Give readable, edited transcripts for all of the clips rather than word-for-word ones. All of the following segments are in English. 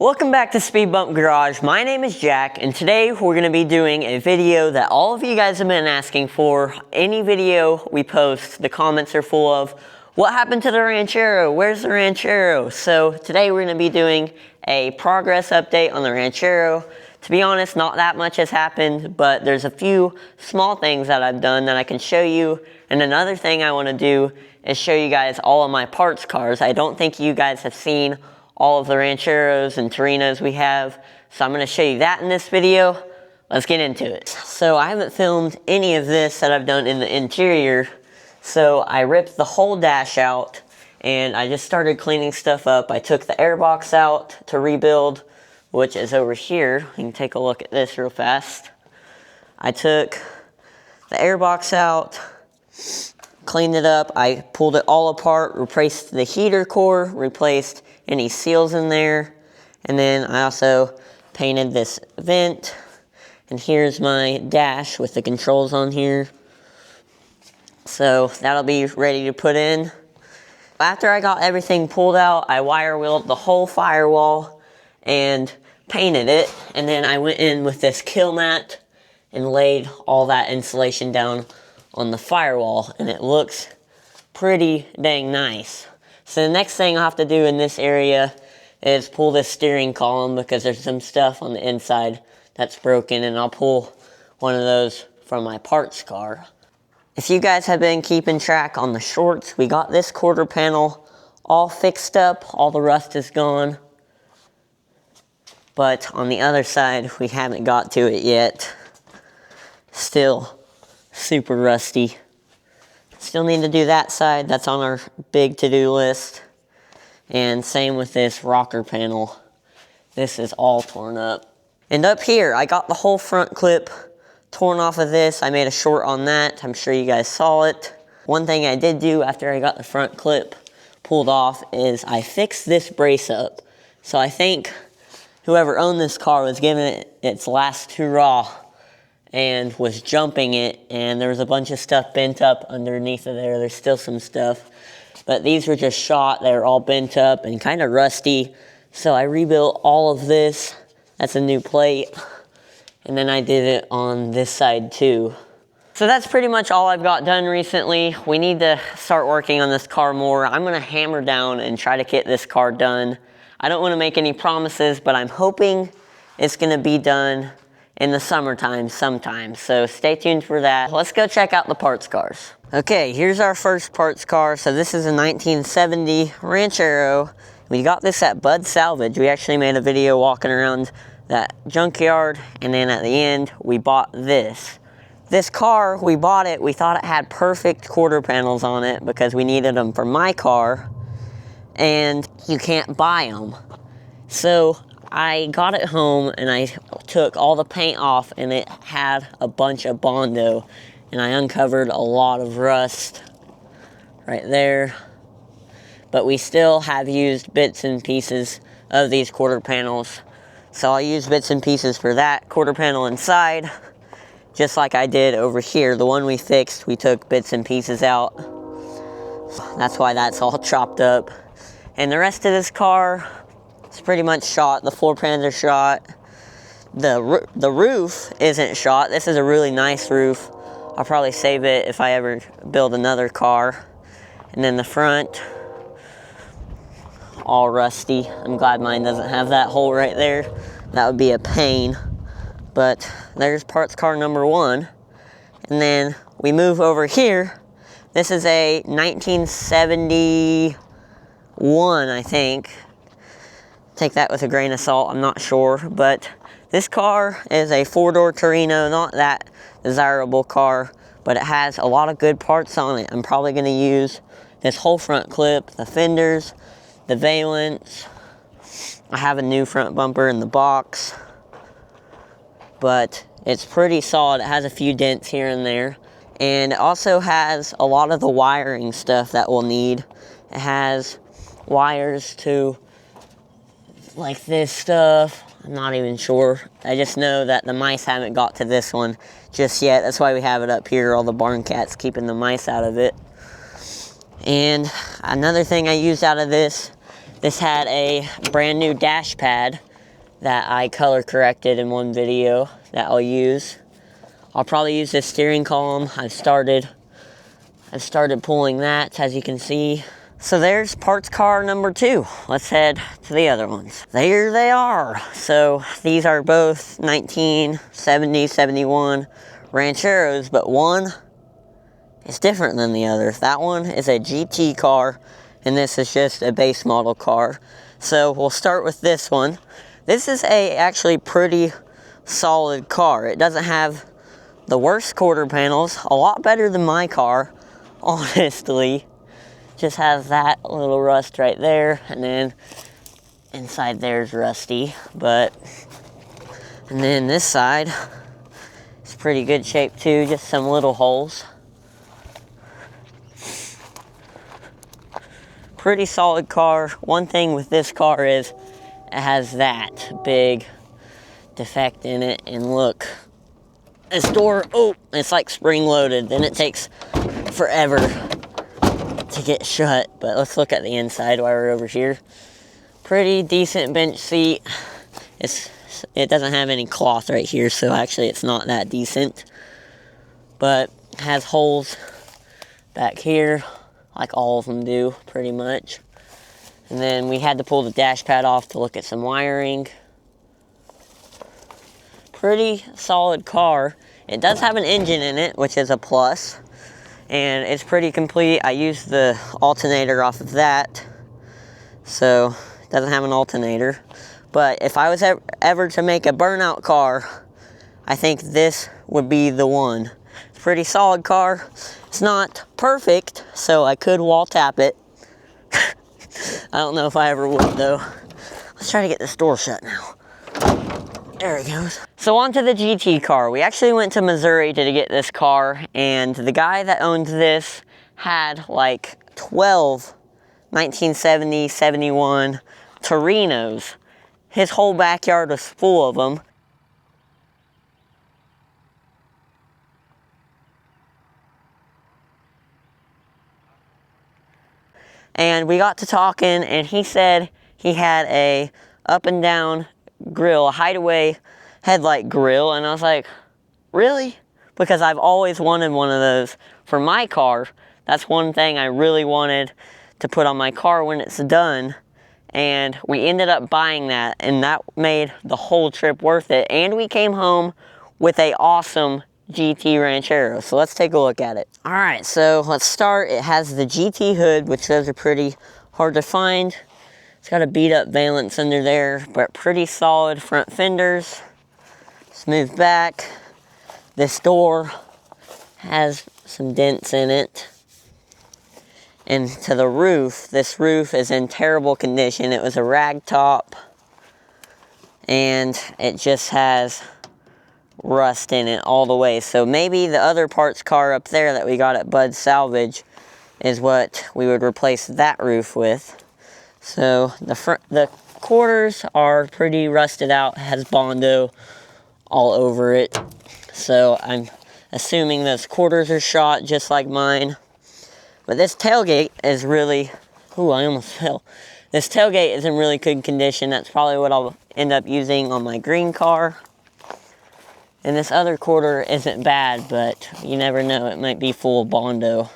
Welcome back to Speed Bump Garage. My name is Jack, and today we're going to be doing a video that all of you guys have been asking for. Any video we post, the comments are full of, what happened to the Ranchero? Where's the Ranchero? So today we're going to be doing a progress update on the Ranchero. To be honest, not that much has happened, but there's a few small things that I've done that I can show you. And another thing I want to do is show you guys all of my parts cars. I don't think you guys have seen all of the Rancheros and Torinos we have, so I'm going to show you that in this video. Let's get into it. So I haven't filmed any of this that I've done in the interior, so I ripped the whole dash out and I just started cleaning stuff up. I took the airbox out to rebuild, which is over here. You can take a look at this real fast. I took the airbox out, cleaned it up, I pulled it all apart, replaced the heater core, replaced any seals in there, and then I also painted this vent, and here's my dash with the controls on here. So that'll be ready to put in. After I got everything pulled out, I wire wheeled the whole firewall and painted it, and then I went in with this kill mat and laid all that insulation down on the firewall, and it looks pretty dang nice. So the next thing I'll have to do in this area is pull this steering column because there's some stuff on the inside that's broken, and I'll pull one of those from my parts car. If you guys have been keeping track on the shorts, we got this quarter panel all fixed up, all the rust is gone. But on the other side, we haven't got to it yet. Still super rusty. Still need to do that side. That's on our big to-do list. And same with this rocker panel. This is all torn up. And up here, I got the whole front clip torn off of this. I made a short on that. I'm sure you guys saw it. One thing I did do after I got the front clip pulled off is I fixed this brace up. So I think whoever owned this car was giving it its last hurrah and was jumping it, and there was a bunch of stuff bent up underneath of there. There's still some stuff, but these were just shot. They were all bent up and kind of rusty, so I rebuilt all of this. That's a new plate, and then I did it on this side too. So that's pretty much all I've got done recently. We need to start working on this car more. I'm gonna hammer down and try to get this car done. I don't wanna make any promises, but I'm hoping it's gonna be done in the summertime sometime, so stay tuned for that. Let's go check out the parts cars. Okay, here's our first parts car. So this is a 1970 Ranchero. We got this at Bud Salvage. We actually made a video walking around that junkyard, and then at the end, we bought this. This car, we bought it, we thought it had perfect quarter panels on it because we needed them for my car, and you can't buy them. So I got it home and I took all the paint off, and it had a bunch of Bondo, and I uncovered a lot of rust right there. But we still have used bits and pieces of these quarter panels. So I'll use bits and pieces for that quarter panel inside, just like I did over here. The one we fixed, we took bits and pieces out. That's why that's all chopped up. And the rest of this car, it's pretty much shot. The floor pans are shot. The roof isn't shot. This is a really nice roof. I'll probably save it if I ever build another car. And then the front, all rusty. I'm glad mine doesn't have that hole right there. That would be a pain. But there's parts car number one. And then we move over here. This is a 1971, I think. Take that with a grain of salt, I'm not sure, but this car is a four-door Torino, not that desirable car, but it has a lot of good parts on it. I'm probably going to use this whole front clip, the fenders, the valence. I have a new front bumper in the box, but it's pretty solid. It has a few dents here and there, and it also has a lot of the wiring stuff that we'll need. It has wires to like this stuff. I'm not even sure. I just know that the mice haven't got to this one just yet. That's why we have it up here, all the barn cats keeping the mice out of it. And another thing I used out of this had a brand new dash pad that I color corrected in one video that I'll use. I'll probably use this steering column. I've started pulling that, as you can see. So there's parts car number 2. Let's head to the other ones. There they are. So these are both 1970, 71 Rancheros, but one is different than the other. That one is a GT car, and this is just a base model car. So we'll start with this one. This is actually pretty solid car. It doesn't have the worst quarter panels, a lot better than my car, honestly. Just has that little rust right there, and then inside there's rusty, and then this side is pretty good shape too, just some little holes. Pretty solid car. One thing with this car is it has that big defect in it, and look, this door, oh, it's like spring loaded, then it takes forever to get shut. But let's look at the inside while we're over here. Pretty decent bench seat. It doesn't have any cloth right here, so actually it's not that decent, but it has holes back here like all of them do pretty much. And then we had to pull the dash pad off to look at some wiring. Pretty solid car. It does have an engine in it, which is a plus, and it's pretty complete. I used the alternator off of that, so it doesn't have an alternator. But if I was ever to make a burnout car, I think this would be the one. It's a pretty solid car. It's not perfect, so I could wall tap it. I don't know if I ever would though. Let's try to get this door shut now. There it goes. So on to the GT car. We actually went to Missouri to get this car, and the guy that owned this had like 12 1970, 71 Torinos. His whole backyard was full of them. And we got to talking, and he said he had a up and down grill, a hideaway headlight grill, and I was like, really? Because I've always wanted one of those for my car. That's one thing I really wanted to put on my car when it's done, and we ended up buying that, and that made the whole trip worth it. And we came home with a awesome GT Ranchero. So let's take a look at it. All right, so let's start. It has the GT hood, which those are pretty hard to find. It's got a beat up valance under there, but pretty solid front fenders. Smooth back. This door has some dents in it. And to the roof, this roof is in terrible condition. It was a rag top, and it just has rust in it all the way. So maybe the other parts car up there that we got at Bud's Salvage is what we would replace that roof with. So the quarters are pretty rusted out, has Bondo all over it. So I'm assuming those quarters are shot just like mine. But this tailgate is really, ooh, I almost fell. This tailgate is in really good condition. That's probably what I'll end up using on my green car. And this other quarter isn't bad, but you never know, it might be full of Bondo.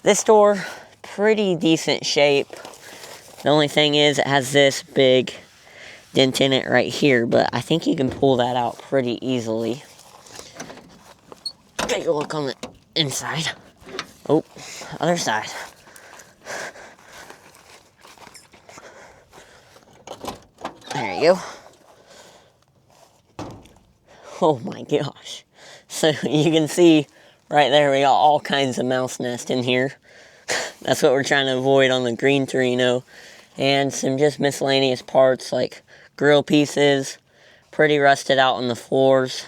This door, pretty decent shape. The only thing is it has this big dent in it right here, but I think you can pull that out pretty easily. Take a look on the inside. Oh, other side. There you go. Oh my gosh. So you can see right there we got all kinds of mouse nest in here. That's what we're trying to avoid on the green Torino. And some just miscellaneous parts like grill pieces, pretty rusted out on the floors.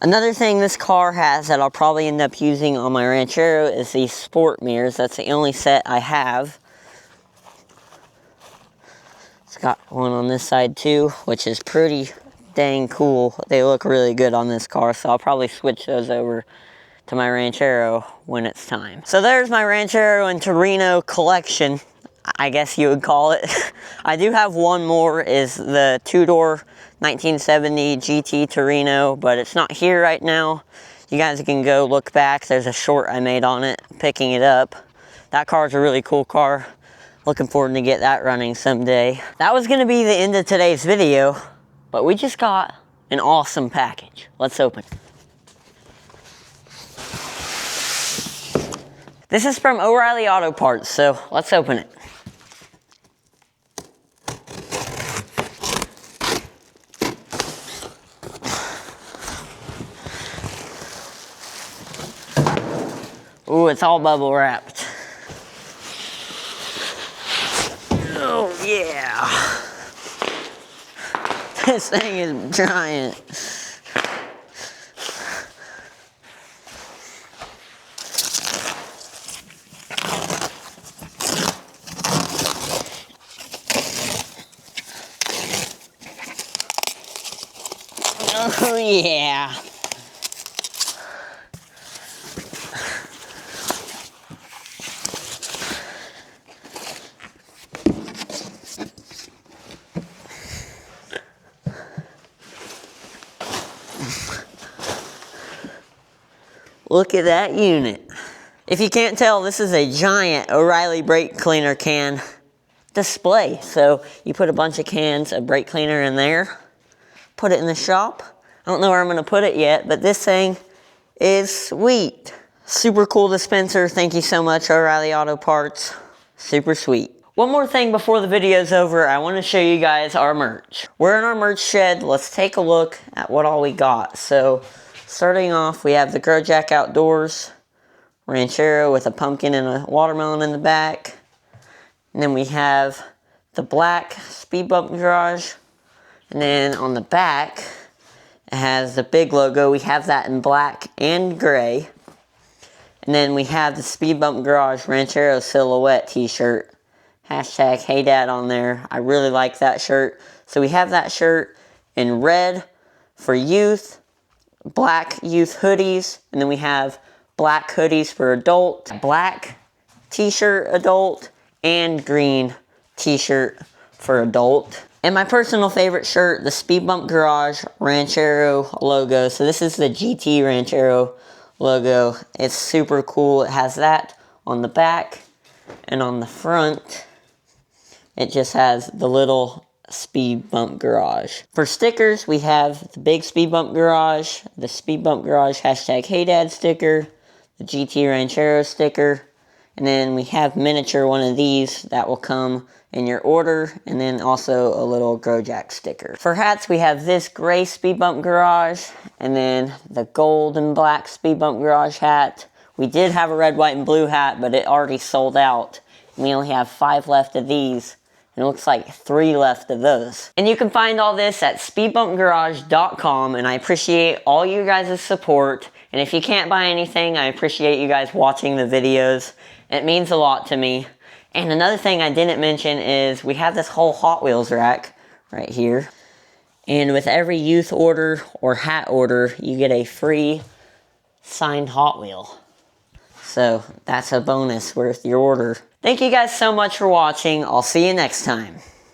Another thing this car has that I'll probably end up using on my Ranchero is these sport mirrors. That's the only set I have. It's got one on this side too, which is pretty dang cool. They look really good on this car, so I'll probably switch those over to my Ranchero when it's time. So there's my Ranchero and Torino collection. I guess you would call it. I do have one more, is the two-door 1970 GT Torino, but it's not here right now. You guys can go look back. There's a short I made on it, picking it up. That car's a really cool car. Looking forward to get that running someday. That was gonna be the end of today's video, but we just got an awesome package. Let's open it. This is from O'Reilly Auto Parts, so let's open it. Ooh, it's all bubble wrapped. Oh yeah. This thing is giant. Oh yeah. Look at that unit. If you can't tell, this is a giant O'Reilly brake cleaner can display. So you put a bunch of cans of brake cleaner in there, put it in the shop. I don't know where I'm gonna put it yet, but this thing is sweet. Super cool dispenser. Thank you so much, O'Reilly Auto Parts. Super sweet. One more thing before the video's over, I want to show you guys our merch. We're in our merch shed. Let's take a look at what all we got. So, starting off, we have the Grow Jack Outdoors Ranchero with a pumpkin and a watermelon in the back. And then we have the black Speed Bump Garage. And then on the back, it has the big logo. We have that in black and gray. And then we have the Speed Bump Garage Ranchero Silhouette t-shirt. Hashtag Hey Dad on there. I really like that shirt. So we have that shirt in red for youth, black youth hoodies, and then we have black hoodies for adult, black t-shirt adult, and green t-shirt for adult. And my personal favorite shirt, the Speed Bump Garage Ranchero logo. So this is the GT Ranchero logo. It's super cool. It has that on the back, and on the front it just has the little Speed Bump Garage. For stickers, we have the big Speed Bump Garage, the Speed Bump Garage hashtag Hey Dad sticker, the GT Ranchero sticker, and then we have miniature one of these that will come in your order, and then also a little Grow Jack sticker. For hats, we have this gray Speed Bump Garage, and then the gold and black Speed Bump Garage hat. We did have a red, white, and blue hat, but it already sold out. We only have 5 left of these. And it looks like 3 left of those. And you can find all this at speedbumpgarage.com, and I appreciate all you guys' support. And if you can't buy anything, I appreciate you guys watching the videos. It means a lot to me. And another thing I didn't mention is we have this whole Hot Wheels rack right here. And with every youth order or hat order, you get a free signed Hot Wheel. So that's a bonus with your order. Thank you guys so much for watching. I'll see you next time.